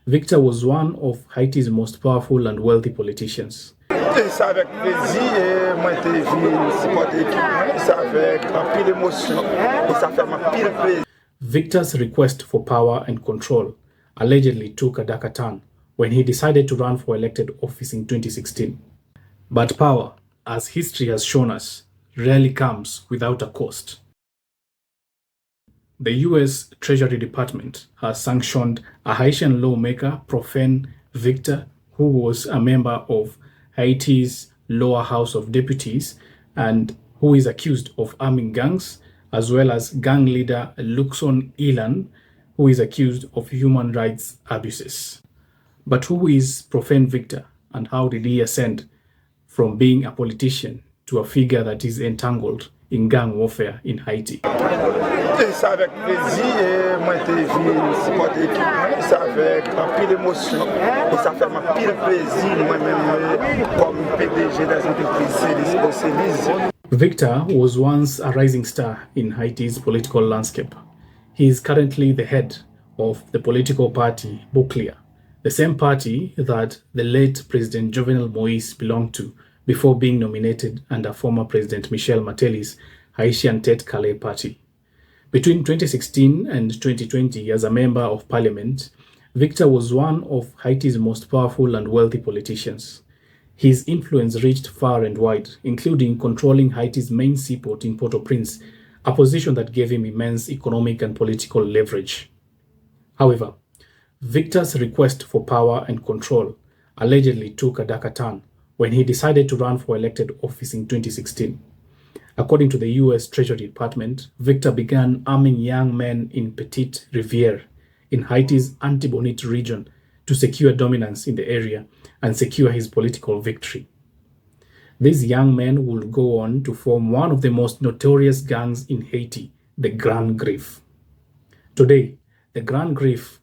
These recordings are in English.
Victor was one of Haiti's most powerful and wealthy politicians. Victor's request for power and control allegedly took a darker turn when he decided to run for elected office in 2016. But power, as history has shown us, rarely comes without a cost. The US Treasury Department has sanctioned a Haitian lawmaker, Profane Victor, who was a member of Haiti's lower house of deputies and who is accused of arming gangs, as well as gang leader Luxon Ilan, who is accused of human rights abuses. But who is Profane Victor, and how did he ascend from being a politician to a figure that is entangled in gang warfare in Haiti? Victor was once a rising star in Haiti's political landscape. He is currently the head of the political party Bouclier, the same party that the late President Jovenel Moïse belonged to before being nominated under former President Michel Martelly's Haitian Tête Calais party. Between 2016 and 2020, as a member of parliament, Victor was one of Haiti's most powerful and wealthy politicians. His influence reached far and wide, including controlling Haiti's main seaport in Port-au-Prince, a position that gave him immense economic and political leverage. However, Victor's request for power and control allegedly took a darker turn when he decided to run for elected office in 2016. According to the US Treasury Department, Victor began arming young men in Petite Rivière in Haiti's Antibonite region to secure dominance in the area and secure his political victory. These young men would go on to form one of the most notorious gangs in Haiti, the Grand Griffe. Today, the Grand Griffe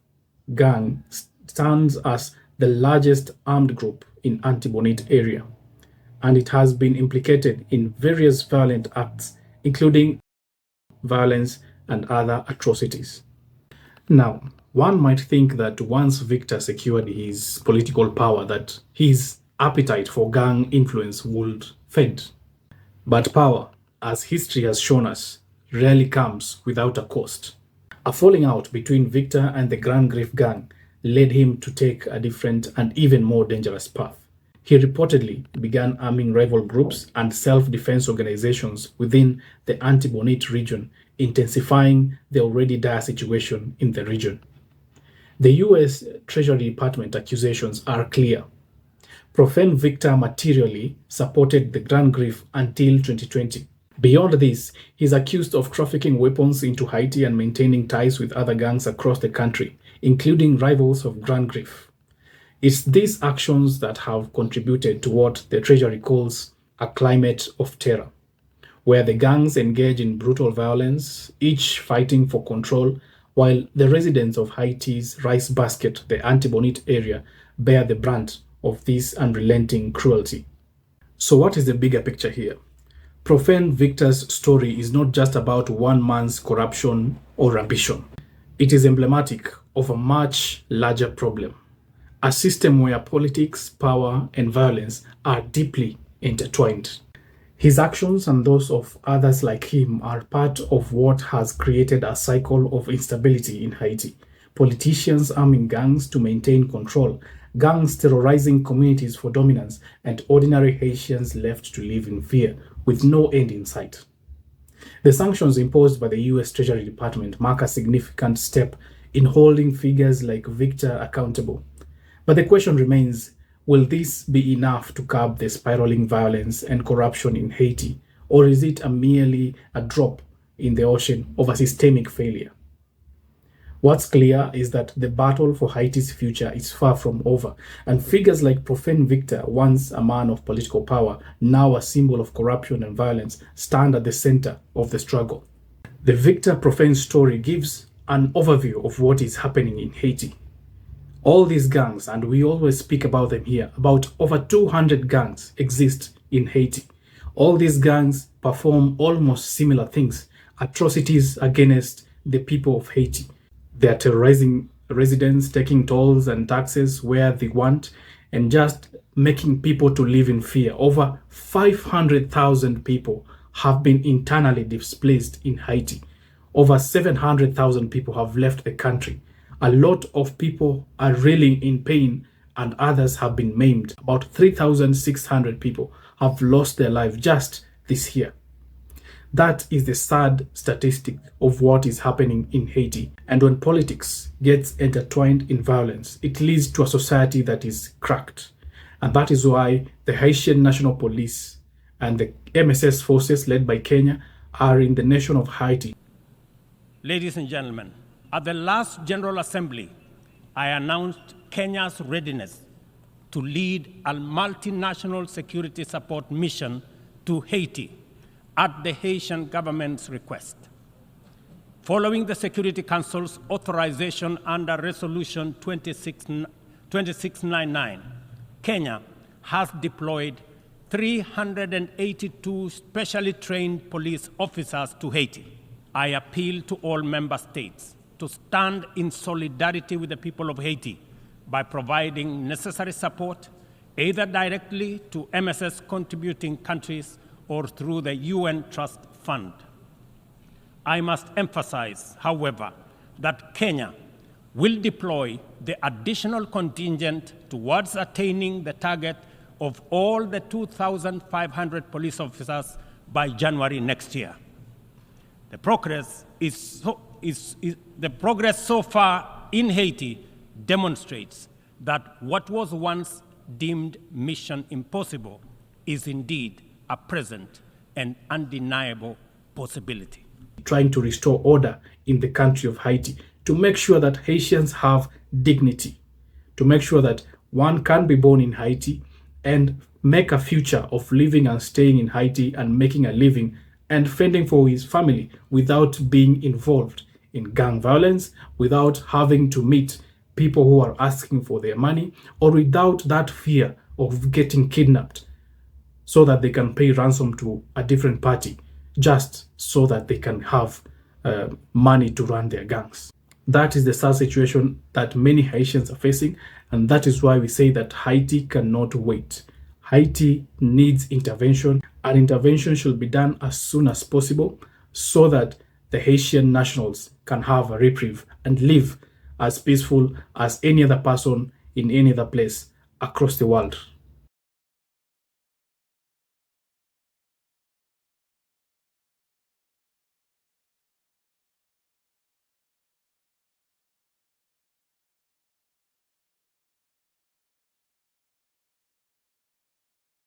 gang stands as the largest armed group in Antibonite area, and it has been implicated in various violent acts, including violence and other atrocities. Now, one might think that once Victor secured his political power, that his appetite for gang influence would fade. But power, as history has shown us, rarely comes without a cost. A falling out between Victor and the Grand Griffe gang led him to take a different and even more dangerous path. He reportedly began arming rival groups and self-defense organizations within the Antibonite region, intensifying the already dire situation in the region. The US Treasury Department accusations are clear. Profane Victor materially supported the Grand Griffe until 2020. Beyond this, he is accused of trafficking weapons into Haiti and maintaining ties with other gangs across the country, including rivals of Grand Griffe. It's these actions that have contributed to what the Treasury calls a climate of terror, where the gangs engage in brutal violence, each fighting for control, while the residents of Haiti's rice basket, the Antibonite area, bear the brunt of this unrelenting cruelty. So what is the bigger picture here? Profane Victor's story is not just about one man's corruption or ambition. It is emblematic of a much larger problem. A system where politics, power, and violence are deeply intertwined. His actions and those of others like him are part of what has created a cycle of instability in Haiti. Politicians arming gangs to maintain control, gangs terrorizing communities for dominance, and ordinary Haitians left to live in fear with no end in sight. The sanctions imposed by the US Treasury Department mark a significant step in holding figures like Victor accountable. But the question remains, will this be enough to curb the spiraling violence and corruption in Haiti, or is it merely a drop in the ocean of a systemic failure? What's clear is that the battle for Haiti's future is far from over, and figures like Profane Victor, once a man of political power, now a symbol of corruption and violence, stand at the center of the struggle. The Victor Profane story gives an overview of what is happening in Haiti. All these gangs, and we always speak about them here, about over 200 gangs exist in Haiti. All these gangs perform almost similar things, atrocities against the people of Haiti. They are terrorizing residents, taking tolls and taxes where they want, and just making people to live in fear. Over 500,000 people have been internally displaced in Haiti. Over 700,000 people have left the country. A lot of people are really in pain and others have been maimed. About 3,600 people have lost their life just this year. That is the sad statistic of what is happening in Haiti. And when politics gets intertwined in violence, it leads to a society that is cracked. And that is why the Haitian National Police and the MSS forces led by Kenya are in the nation of Haiti. Ladies and gentlemen, at the last General Assembly, I announced Kenya's readiness to lead a multinational security support mission to Haiti at the Haitian government's request. Following the Security Council's authorization under Resolution 2699, Kenya has deployed 382 specially trained police officers to Haiti. I appeal to all member states to stand in solidarity with the people of Haiti by providing necessary support, either directly to MSS contributing countries or through the UN Trust Fund. I must emphasize, however, that Kenya will deploy the additional contingent towards attaining the target of all the 2,500 police officers by January next year. The progress so far in Haiti demonstrates that what was once deemed mission impossible is indeed a present and undeniable possibility. Trying to restore order in the country of Haiti, to make sure that Haitians have dignity, to make sure that one can be born in Haiti and make a future of living and staying in Haiti and making a living and fending for his family without being involved in gang violence, without having to meet people who are asking for their money, or without that fear of getting kidnapped so that they can pay ransom to a different party just so that they can have money to run their gangs. That is the sad situation that many Haitians are facing, and that is why we say that Haiti cannot wait. Haiti needs intervention, and intervention should be done as soon as possible so that the Haitian nationals can have a reprieve and live as peaceful as any other person in any other place across the world.